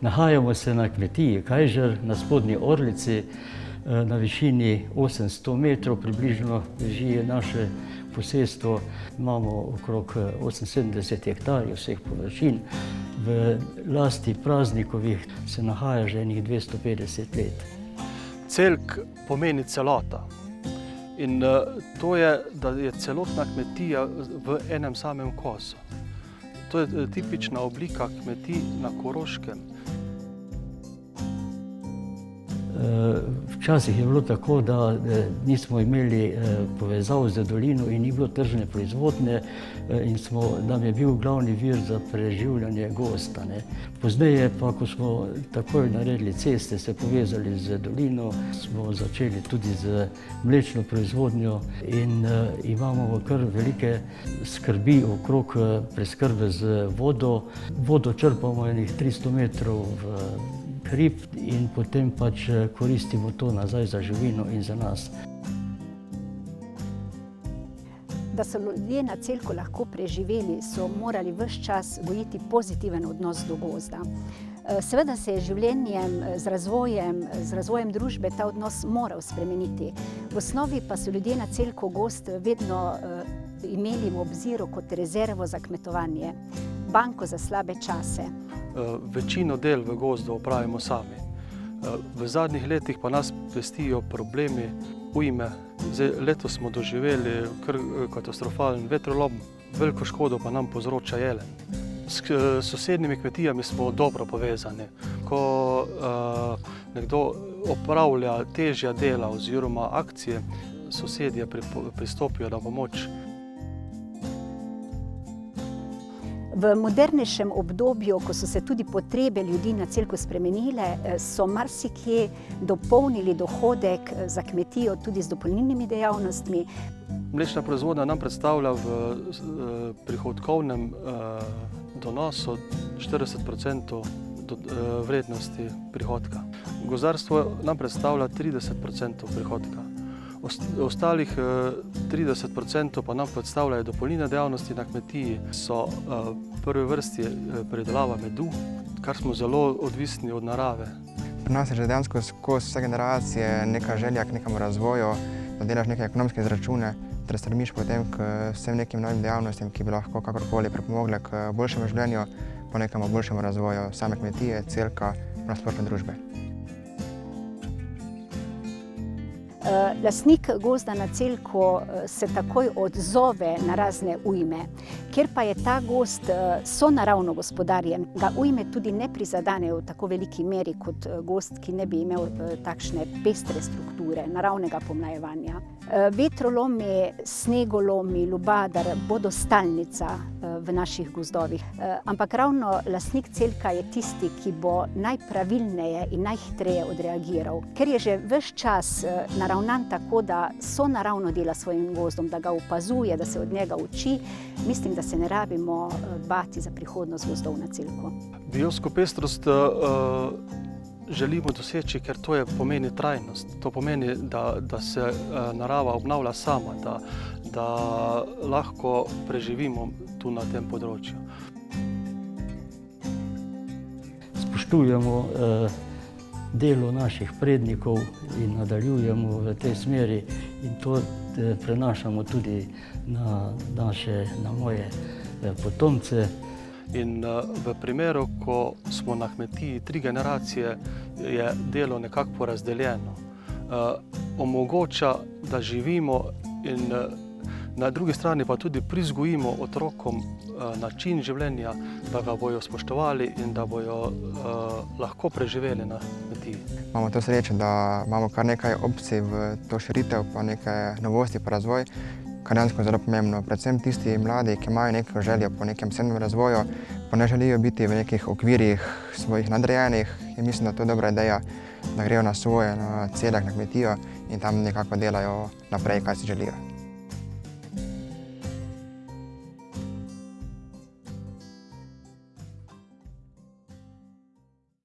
Nahajamo se na kmetiji Kajžar na Spodnji Orlici, na višini 800 metrov približno leži naše posestvo. Imamo okrog 78 hektarjev vseh površin. V lasti Praznikovih se nahaja že enih 250 let. Celk pomeni celota. In to je, da je celotna kmetija v enem samem kosu. To je tipična oblika kmetij na Koroškem. Včasih je bilo tako, da nismo imeli povezav z dolino in ni bilo tržne proizvodnje in nam je bil glavni vir za preživljanje gozda. Pozneje pa, ko smo takoj naredili ceste, se povezali z dolino, smo začeli tudi z mlečno proizvodnjo in imamo kar velike skrbi okrog preskrbe z vodo. Vodo črpamo enih 300 metrov v hrib in potem pač koristimo to nazaj za živino in za nas. Da so ljudje na Celku lahko preživeli, so morali ves čas gojiti pozitiven odnos do gozda. Seveda se je življenjem, z razvojem družbe ta odnos moral spremeniti. V osnovi pa so ljudje na Celku gozd vedno imeli v obziru kot rezervo za kmetovanje, banko za slabe čase. Večino del v gozdu opravimo sami. V zadnjih letih pa nas pestijo problemi ujme. Letos smo doživeli kar katastrofalen vetrolom, veliko škodo pa nam povzroča jelen. S sosednjimi kmetijami smo dobro povezani. Ko nekdo opravlja težja dela oziroma akcije, sosedje pristopijo na pomoč. V modernejšem obdobju, ko so se tudi potrebe ljudi na Celku spremenile, so marsikje dopolnili dohodek za kmetijo tudi z dopolnilnimi dejavnostmi. Mlečna proizvodnja nam predstavlja v prihodkovnem donosu 40% vrednosti prihodka. Gozdarstvo nam predstavlja 30% prihodka. Ostalih 30% pa nam predstavljajo dopolnilne dejavnosti na kmetiji. So v prvi vrsti pridelava medu, kar smo zelo odvisni od narave. Pri nas je že dejansko skozi vse generacije neka želja k nekemu razvoju, da delaš neke ekonomske izračune, ter stremiš potem k vsem nekim novim dejavnostim, ki bi lahko kakorkoli pripomogle k boljšemu življenju, po nekemu boljšemu razvoju same kmetije, Celka, nasplošno družbe. Lastnik gozda na Celku se takoj odzove na razne ujme. Ker pa je ta gozd sonaravno gospodarjen, ga ujme tudi ne prizadenejo v tako veliki meri kot gozd, ki ne bi imel takšne pestre strukture, naravnega pomlajevanja. Vetrolomi, snegolomi, lubadar bodo stalnica v naših gozdovih. Ampak ravno lastnik Celka je tisti, ki bo najpravilneje in najhitreje odreagiral. Ker je že ves čas naravnan tako, da sonaravno dela svojim gozdom, da ga opazuje, da se od njega uči, mislim, da se ne rabimo bati za prihodnost gozdov na Celku. Biotsko pestrost želimo doseči, ker to pomeni trajnost. To pomeni, da se narava obnavlja sama, da lahko preživimo tu na tem področju. Spoštujemo delo naših prednikov in nadaljujemo v tej smeri in to prenašamo tudi na moje potomce. In v primeru, ko smo na kmetiji 3 generacije, je delo nekako porazdeljeno. Omogoča, da živimo in na drugi strani pa tudi prizgojimo otrokom način življenja, da ga bojo spoštovali in da bojo lahko preživeli na kmetiji. Imamo to srečo, da imamo kar nekaj opcij v to širitev, pa nekaj novosti pa razvoj, kar dejansko zelo pomembno. Predvsem tisti mladi, ki imajo neko željo po nekem osebnem razvoju, pa ne želijo biti v nekih okvirih svojih nadrejenih. In mislim, da je to dobra ideja, da grejo na svoje, na Celek, na kmetijo in tam nekako delajo naprej, kaj si želijo.